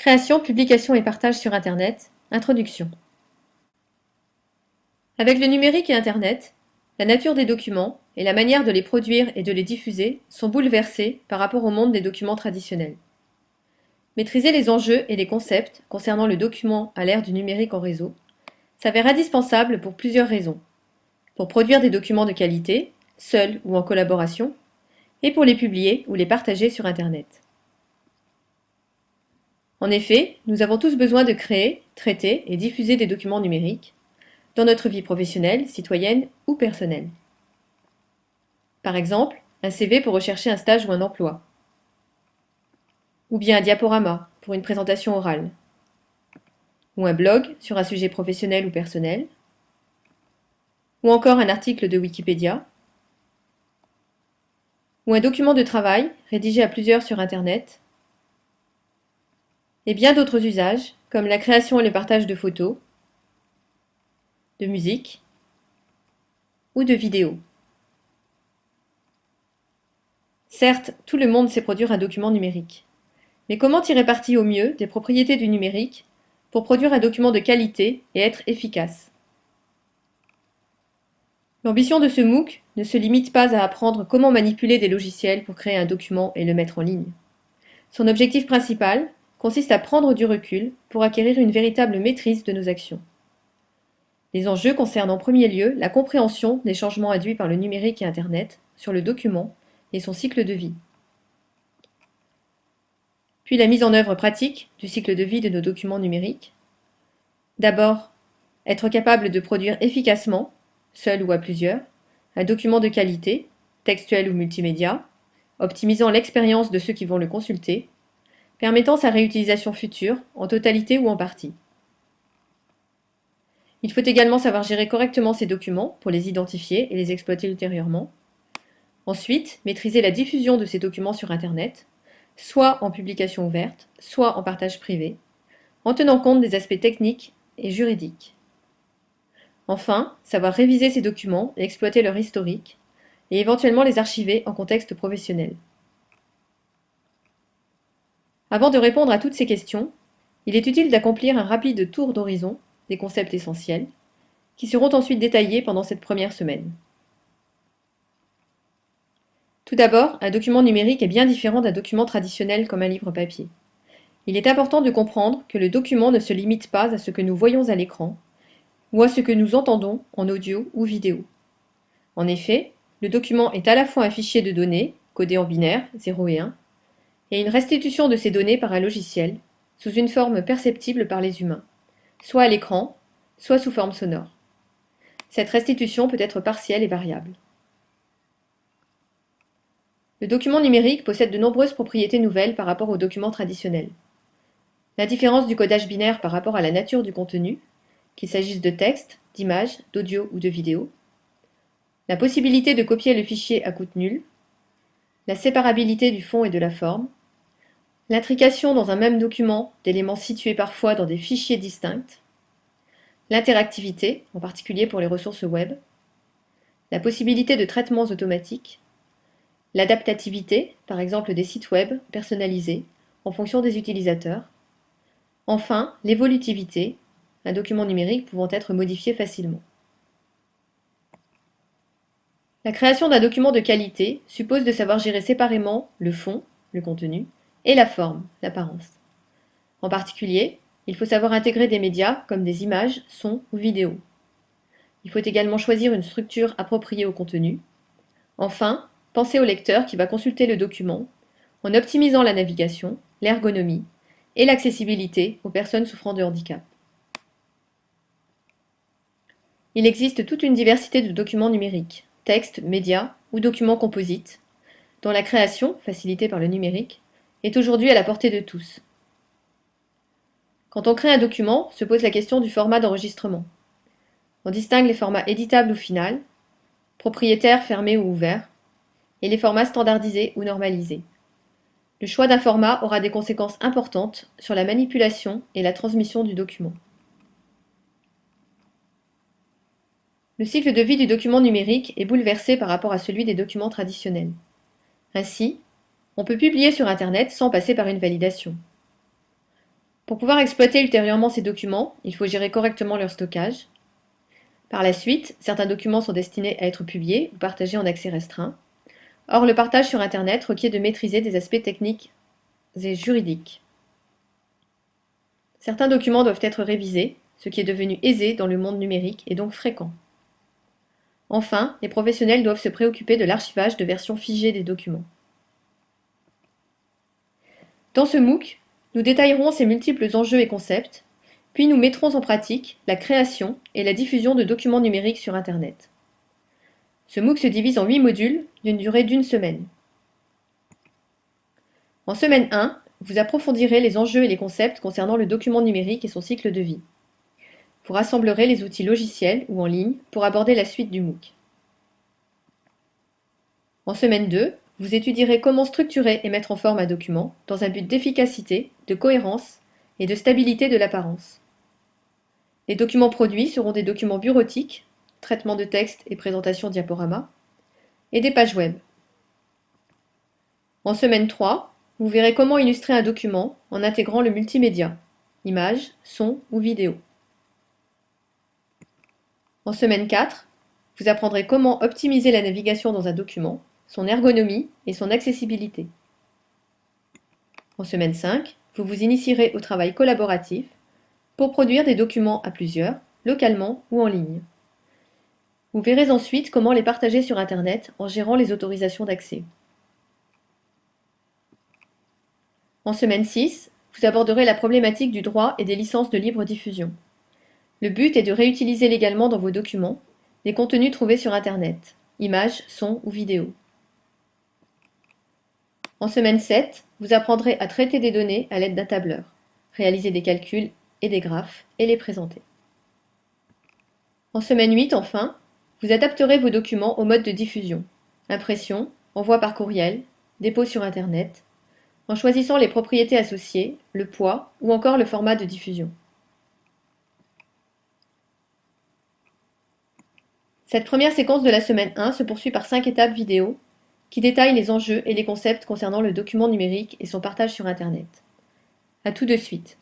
Création, publication et partage sur Internet. Introduction. Avec le numérique et Internet, la nature des documents et la manière de les produire et de les diffuser sont bouleversées par rapport au monde des documents traditionnels. Maîtriser les enjeux et les concepts concernant le document à l'ère du numérique en réseau s'avère indispensable pour plusieurs raisons. Pour produire des documents de qualité, seuls ou en collaboration, et pour les publier ou les partager sur Internet. En effet, nous avons tous besoin de créer, traiter et diffuser des documents numériques dans notre vie professionnelle, citoyenne ou personnelle. Par exemple, un CV pour rechercher un stage ou un emploi, ou bien un diaporama pour une présentation orale, ou un blog sur un sujet professionnel ou personnel, ou encore un article de Wikipédia, ou un document de travail rédigé à plusieurs sur Internet, et bien d'autres usages comme la création et le partage de photos, de musique ou de vidéos. Certes, tout le monde sait produire un document numérique. Mais comment tirer parti au mieux des propriétés du numérique pour produire un document de qualité et être efficace? L'ambition de ce MOOC ne se limite pas à apprendre comment manipuler des logiciels pour créer un document et le mettre en ligne. Son objectif principal consiste à prendre du recul pour acquérir une véritable maîtrise de nos actions. Les enjeux concernent en premier lieu la compréhension des changements induits par le numérique et Internet sur le document et son cycle de vie. Puis la mise en œuvre pratique du cycle de vie de nos documents numériques. D'abord, être capable de produire efficacement, seul ou à plusieurs, un document de qualité, textuel ou multimédia, optimisant l'expérience de ceux qui vont le consulter, permettant sa réutilisation future, en totalité ou en partie. Il faut également savoir gérer correctement ces documents pour les identifier et les exploiter ultérieurement. Ensuite, maîtriser la diffusion de ces documents sur Internet, soit en publication ouverte, soit en partage privé, en tenant compte des aspects techniques et juridiques. Enfin, savoir réviser ces documents et exploiter leur historique, et éventuellement les archiver en contexte professionnel. Avant de répondre à toutes ces questions, il est utile d'accomplir un rapide tour d'horizon des concepts essentiels, qui seront ensuite détaillés pendant cette première semaine. Tout d'abord, un document numérique est bien différent d'un document traditionnel comme un livre papier. Il est important de comprendre que le document ne se limite pas à ce que nous voyons à l'écran, ou à ce que nous entendons en audio ou vidéo. En effet, le document est à la fois un fichier de données, codé en binaire, 0 et 1, et une restitution de ces données par un logiciel, sous une forme perceptible par les humains, soit à l'écran, soit sous forme sonore. Cette restitution peut être partielle et variable. Le document numérique possède de nombreuses propriétés nouvelles par rapport au document traditionnel. La différence du codage binaire par rapport à la nature du contenu, qu'il s'agisse de texte, d'images, d'audio ou de vidéo, la possibilité de copier le fichier à coût nul, la séparabilité du fond et de la forme, l'intrication dans un même document d'éléments situés parfois dans des fichiers distincts, l'interactivité, en particulier pour les ressources web, la possibilité de traitements automatiques, l'adaptativité, par exemple des sites web personnalisés en fonction des utilisateurs, enfin l'évolutivité, un document numérique pouvant être modifié facilement. La création d'un document de qualité suppose de savoir gérer séparément le fond, le contenu, et la forme, l'apparence. En particulier, il faut savoir intégrer des médias comme des images, sons ou vidéos. Il faut également choisir une structure appropriée au contenu. Enfin, penser au lecteur qui va consulter le document en optimisant la navigation, l'ergonomie et l'accessibilité aux personnes souffrant de handicap. Il existe toute une diversité de documents numériques, textes, médias ou documents composites, dont la création, facilitée par le numérique, est aujourd'hui à la portée de tous. Quand on crée un document, se pose la question du format d'enregistrement. On distingue les formats éditables ou final, propriétaires, fermés ou ouverts, et les formats standardisés ou normalisés. Le choix d'un format aura des conséquences importantes sur la manipulation et la transmission du document. Le cycle de vie du document numérique est bouleversé par rapport à celui des documents traditionnels. Ainsi, on peut publier sur Internet sans passer par une validation. Pour pouvoir exploiter ultérieurement ces documents, il faut gérer correctement leur stockage. Par la suite, certains documents sont destinés à être publiés ou partagés en accès restreint. Or, le partage sur Internet requiert de maîtriser des aspects techniques et juridiques. Certains documents doivent être révisés, ce qui est devenu aisé dans le monde numérique et donc fréquent. Enfin, les professionnels doivent se préoccuper de l'archivage de versions figées des documents. Dans ce MOOC, nous détaillerons ces multiples enjeux et concepts, puis nous mettrons en pratique la création et la diffusion de documents numériques sur Internet. Ce MOOC se divise en 8 modules d'une durée d'1 semaine. En semaine 1, vous approfondirez les enjeux et les concepts concernant le document numérique et son cycle de vie. Vous rassemblerez les outils logiciels ou en ligne pour aborder la suite du MOOC. En semaine 2, vous étudierez comment structurer et mettre en forme un document dans un but d'efficacité, de cohérence et de stabilité de l'apparence. Les documents produits seront des documents bureautiques, traitement de texte et présentation diaporama, et des pages web. En semaine 3, vous verrez comment illustrer un document en intégrant le multimédia, images, son ou vidéo. En semaine 4, vous apprendrez comment optimiser la navigation dans un document, son ergonomie et son accessibilité. En semaine 5, vous vous initierez au travail collaboratif pour produire des documents à plusieurs, localement ou en ligne. Vous verrez ensuite comment les partager sur Internet en gérant les autorisations d'accès. En semaine 6, vous aborderez la problématique du droit et des licences de libre diffusion. Le but est de réutiliser légalement dans vos documents les contenus trouvés sur Internet, images, sons ou vidéos. En semaine 7, vous apprendrez à traiter des données à l'aide d'un tableur, réaliser des calculs et des graphes et les présenter. En semaine 8, enfin, vous adapterez vos documents au mode de diffusion, impression, envoi par courriel, dépôt sur Internet, en choisissant les propriétés associées, le poids ou encore le format de diffusion. Cette première séquence de la semaine 1 se poursuit par 5 étapes vidéo qui détaillent les enjeux et les concepts concernant le document numérique et son partage sur Internet. À tout de suite.